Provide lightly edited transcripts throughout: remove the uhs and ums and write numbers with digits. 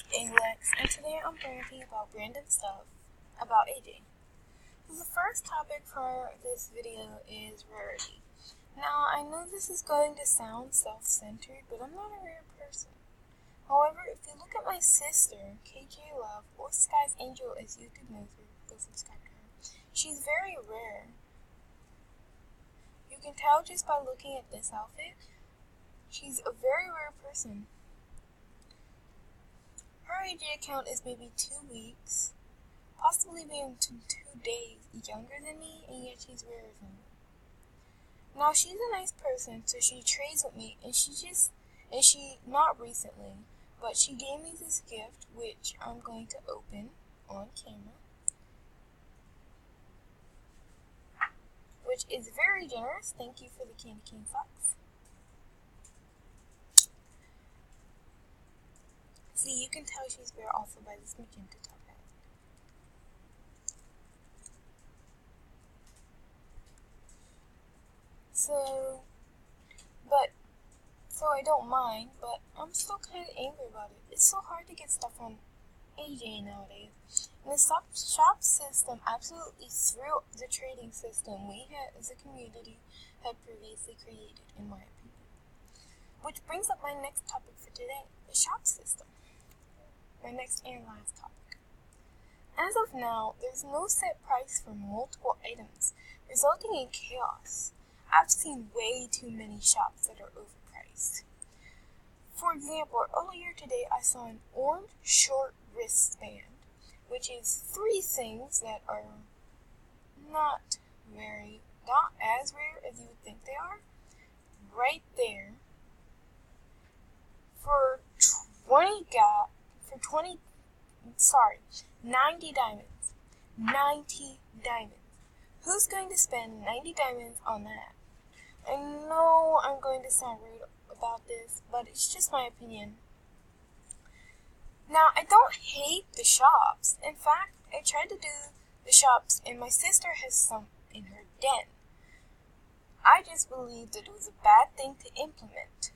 it's Alex, and today I'm ranting about random stuff about aging. So the first topic for this video is rarity. Now, I know this is going to sound self-centered, but I'm not a rare person. However, if you look at my sister, KJ Love, or Sky's Angel as YouTube knows her, go subscribe to her. She's very rare. You can tell just by looking at this outfit. She's a very rare person. Her AG account is maybe 2 weeks, possibly maybe 2 days younger than me, and yet she's rarer than me. Now, she's a nice person, so she trades with me, and she not recently, but she gave me this gift, which I'm going to open on camera, which is very generous. Thank you for the candy cane fox. See, you can tell she's rare also by this magenta top hat. So I don't mind, but I'm still kind of angry about it. It's so hard to get stuff on AJ nowadays. And the shop system absolutely threw the trading system we had as a community had previously created, in my opinion. Which brings up my next topic for today, the shop system. My next and last topic. As of now, there's no set price for multiple items, resulting in chaos. I've seen way too many shops that are overpriced. For example, earlier today I saw an orange short wristband, which is 3 things that are not as rare as you would think they are, right there, for 90 diamonds. 90 diamonds. Who's going to spend 90 diamonds on that? I know I'm going to sound rude about this, but it's just my opinion. Now, I don't hate the shops. In fact, I tried to do the shops, and my sister has some in her den. I just believed that it was a bad thing to implement.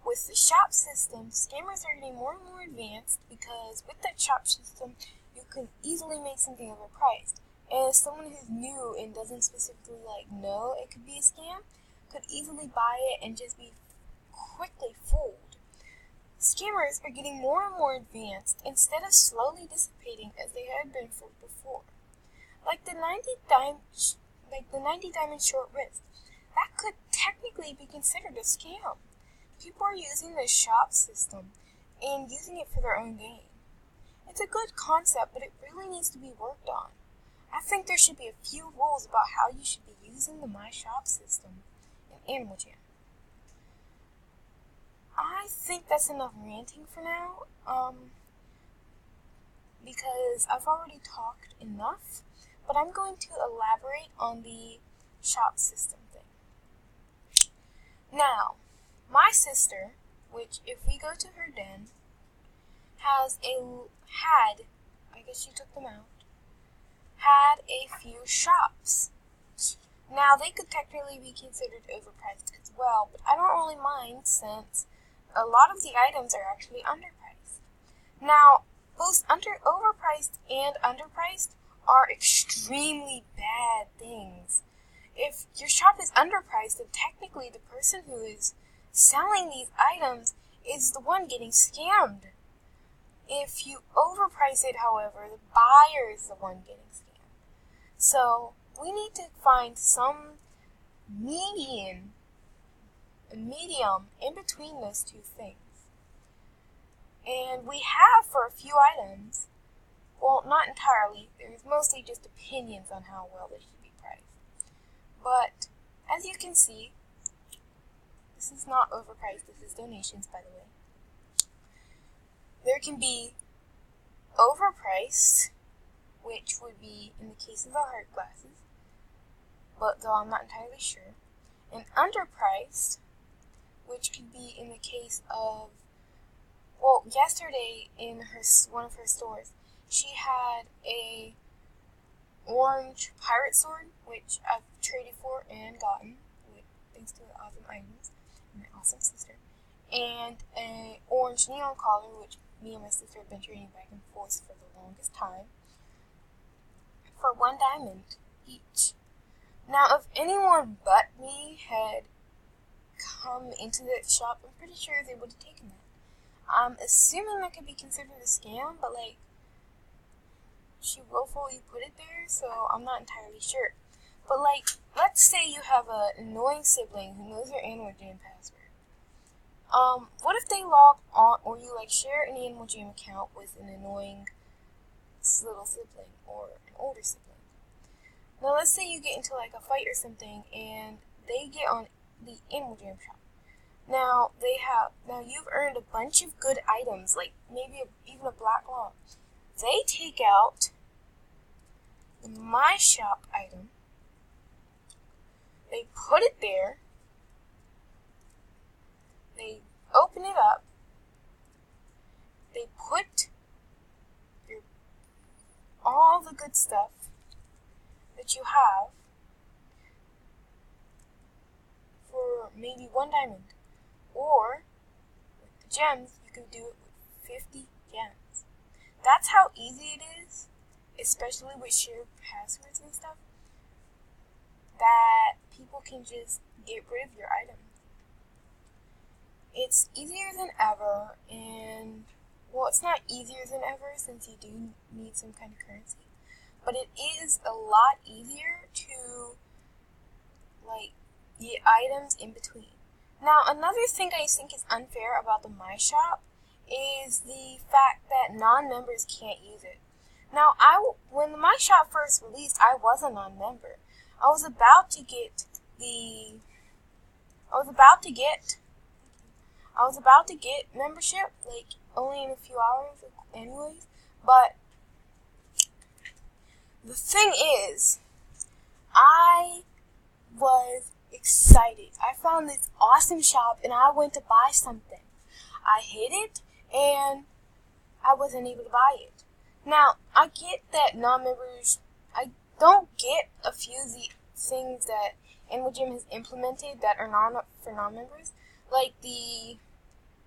With the shop system, scammers are getting more and more advanced because with that shop system, you can easily make something overpriced. And if someone who's new and doesn't specifically know it could be a scam, could easily buy it and just be quickly fooled. Scammers are getting more and more advanced instead of slowly dissipating as they had been for before. Like the 90 diamond short wrist, that could technically be considered a scam. People are using the shop system and using it for their own gain. It's a good concept, but it really needs to be worked on. I think there should be a few rules about how you should be using the My Shop system in Animal Jam. I think that's enough ranting for now, because I've already talked enough, but I'm going to elaborate on the shop system thing. Now, my sister, which if we go to her den, I guess she took them out, had a few shops. Now, they could technically be considered overpriced as well, but I don't really mind since a lot of the items are actually underpriced. Now, both overpriced and underpriced are extremely bad things. If your shop is underpriced, then technically the person who is selling these items is the one getting scammed. If you overprice it, however, the buyer is the one getting scammed. So, we need to find some medium in between those two things. And we have for a few items, well, not entirely, there's mostly just opinions on how well they should be priced. But, as you can see, this is not overpriced, this is donations, by the way. There can be overpriced, which would be in the case of the hard glasses, but though I'm not entirely sure, and underpriced, which could be in the case of, well, yesterday in one of her stores, she had a orange pirate sword, which I've traded for and gotten, thanks to the awesome items and my awesome sister, and an orange neon collar, which me and my sister have been trading back and forth for the longest time for 1 diamond each. Now, if anyone but me had come into that shop, I'm pretty sure they would have taken that. I'm assuming that could be considered a scam, but like, she willfully put it there, so I'm not entirely sure. But like, let's say you have an annoying sibling who knows your Animal Jam password. What if they log on, or you like share an Animal Jam account with an annoying little sibling or an older sibling? Now let's say you get into like a fight or something, and they get on the Animal Jam shop. Now you've earned a bunch of good items, like maybe even a black log. They take out the My Shop item, they put it there, they open it up, they put all the good stuff that you have for maybe 1 diamond. Or, with the gems, you can do it with 50 gems. That's how easy it is, especially with shared passwords and stuff, that people can just get rid of your items. It's easier than ever, and, well, it's not easier than ever since you do need some kind of currency, but it is a lot easier to, like, get items in between. Now, another thing I think is unfair about the My Shop is the fact that non-members can't use it. Now, when the My Shop first released, I was a non-member. I was about to get membership, like, only in a few hours anyways, but the thing is, I was excited. I found this awesome shop and I went to buy something. I hit it and I wasn't able to buy it. Now, I get that non-members, I don't get a few of the things that Animal Jam has implemented that are not for non-members, like the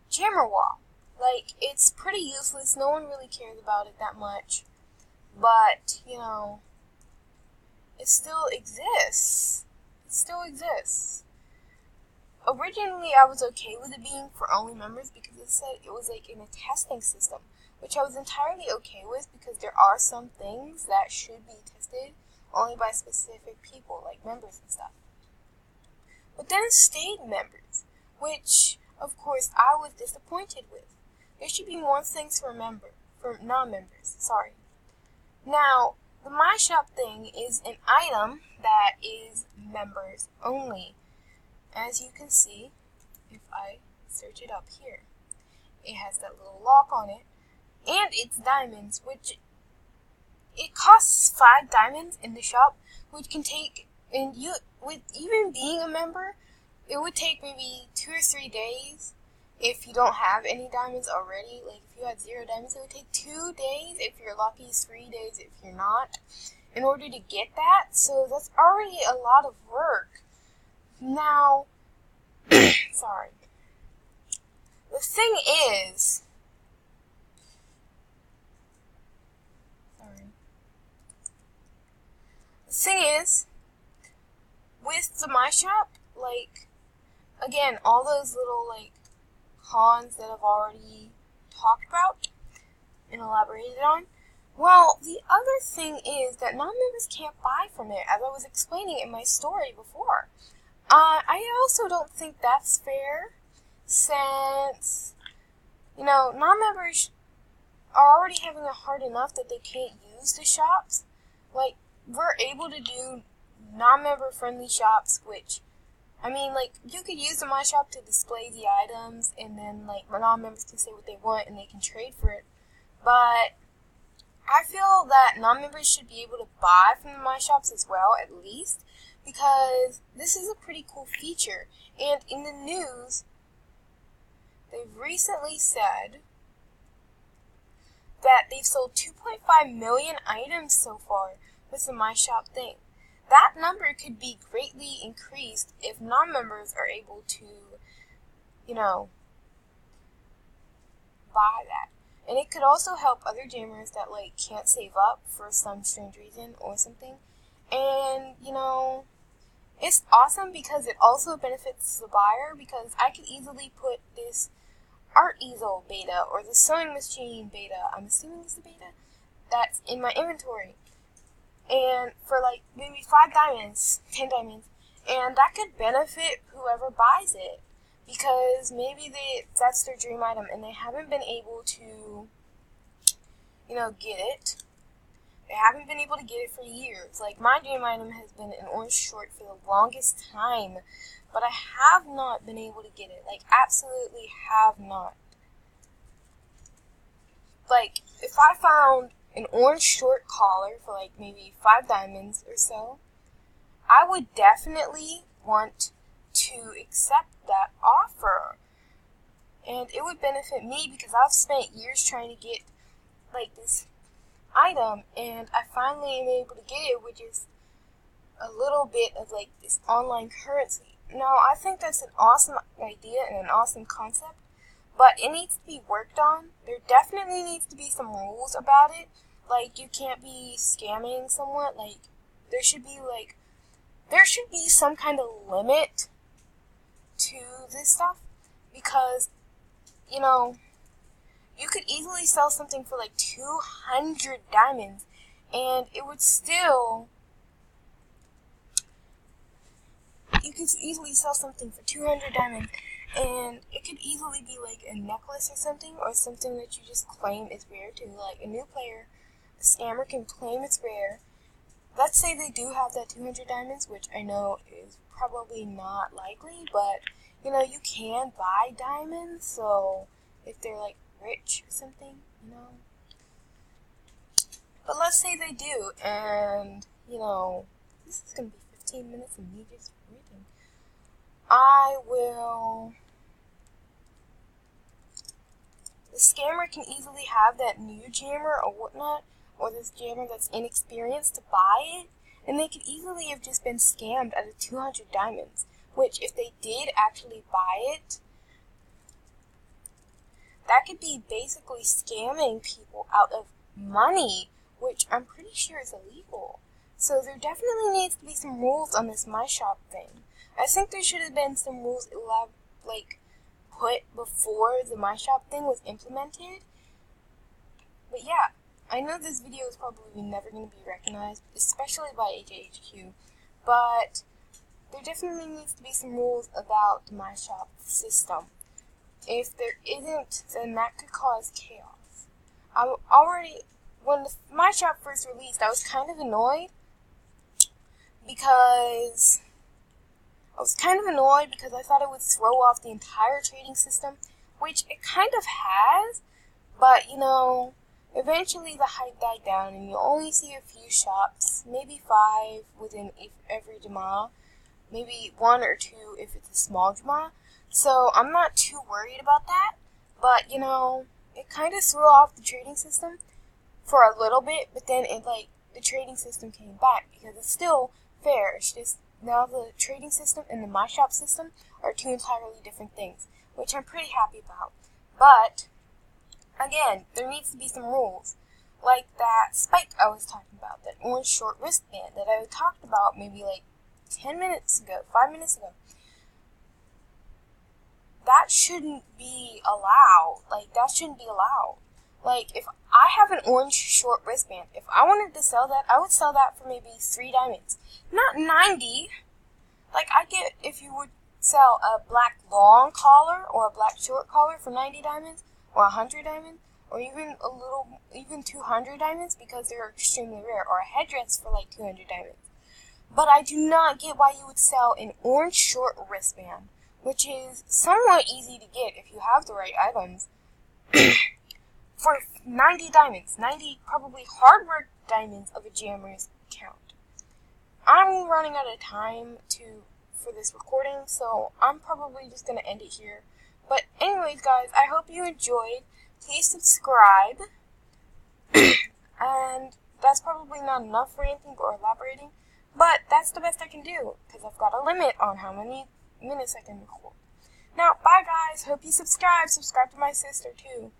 jammer wall. Like, it's pretty useless. No one really cares about it that much. But, you know, it still exists. Originally, I was okay with it being for only members because it said it was like in a testing system, which I was entirely okay with because there are some things that should be tested only by specific people, like members and stuff. But then it stayed members, which, of course, I was disappointed with. There should be more things for non-members, sorry. Now, the My Shop thing is an item that is members only. As you can see, if I search it up here, it has that little lock on it, and it's diamonds, which it costs 5 diamonds in the shop, which can take, and you, with even being a member, it would take maybe 2 or 3 days if you don't have any diamonds already. Like, if you had 0 diamonds, it would take 2 days if you're lucky, 3 days if you're not, in order to get that. So that's already a lot of work. Now, sorry. The thing is, with the My Shop, like, again, all those little, like, cons that I've already talked about and elaborated on, well, the other thing is that non-members can't buy from it, as I was explaining in my story before. I also don't think that's fair, since, you know, non-members are already having it hard enough that they can't use the shops. Like, we're able to do non-member friendly shops, which, I mean, like, you could use the My Shop to display the items, and then, like, non-members can say what they want, and they can trade for it. But I feel that non-members should be able to buy from the My Shops as well, at least, because this is a pretty cool feature. And in the news, they've recently said that they've sold 2.5 million items so far with the My Shop thing. That number could be greatly increased if non-members are able to, you know, buy that. And it could also help other jammers that like can't save up for some strange reason or something. And you know, it's awesome because it also benefits the buyer, because I could easily put this art easel beta or the sewing machine beta, I'm assuming it's the beta, that's in my inventory. And for like maybe 5 diamonds, 10 diamonds, and that could benefit whoever buys it, because maybe that's their dream item and they haven't been able to, you know, get it. They haven't been able to get it for years. Like, my dream item has been an orange short for the longest time, but I have not been able to get it. Like, absolutely have not. Like, if I found an orange short collar for like maybe 5 diamonds or so, I would definitely want to accept that offer. And it would benefit me because I've spent years trying to get like this item, and I finally am able to get it with just a little bit of like this online currency. Now, I think that's an awesome idea and an awesome concept, but it needs to be worked on. There definitely needs to be some rules about it. Like, you can't be scamming someone. Like, there should be some kind of limit to this stuff, because, you know, you could easily sell something for like 200 diamonds, and it would still, you could easily sell something for 200 diamonds, and it could easily be like a necklace or something that you just claim is rare too. Like, a new player, a scammer can claim it's rare. Let's say they do have that 200 diamonds, which I know is probably not likely, but, you know, you can buy diamonds, so if they're like rich or something, you know. But let's say they do, and, you know, this is going to be 15 minutes of me just reading. The scammer can easily have that new jammer or whatnot, or this jammer that's inexperienced, to buy it, and they could easily have just been scammed out of 200 diamonds, which if they did actually buy it, that could be basically scamming people out of money, which I'm pretty sure is illegal. So there definitely needs to be some rules on this My Shop thing. I think there should have been some rules put before the My Shop thing was implemented. But yeah, I know this video is probably never going to be recognized, especially by HHQ, but there definitely needs to be some rules about the My Shop system. If there isn't, then that could cause chaos. When the My Shop first released, I was kind of annoyed because I thought it would throw off the entire trading system, which it kind of has, but, you know, eventually the hype died down and you only see a few shops, maybe 5 within every Jama, maybe 1 or 2 if it's a small Jama. So I'm not too worried about that, but, you know, it kind of threw off the trading system for a little bit, but then the trading system came back because it's still fair. It's just now the trading system and the My Shop system are 2 entirely different things, which I'm pretty happy about. But again, there needs to be some rules, like that spike I was talking about, that orange short wristband that I talked about maybe like 5 minutes ago. That shouldn't be allowed. That shouldn't be allowed. If I have an orange short wristband, if I wanted to sell that, I would sell that for maybe 3 diamonds. Not 90. I get if you would sell a black long collar or a black short collar for 90 diamonds, or 100 diamonds, or even 200 diamonds because they're extremely rare, or a headdress for like 200 diamonds. But I do not get why you would sell an orange short wristband, which is somewhat easy to get if you have the right items, for 90 diamonds. 90 probably hard work diamonds of a jammer's count. I'm running out of time for this recording, so I'm probably just going to end it here. But anyways, guys, I hope you enjoyed. Please subscribe. And that's probably not enough ranting or elaborating, but that's the best I can do, because I've got a limit on how many minutes I can record. Now, bye guys. Hope you subscribe. Subscribe to my sister too.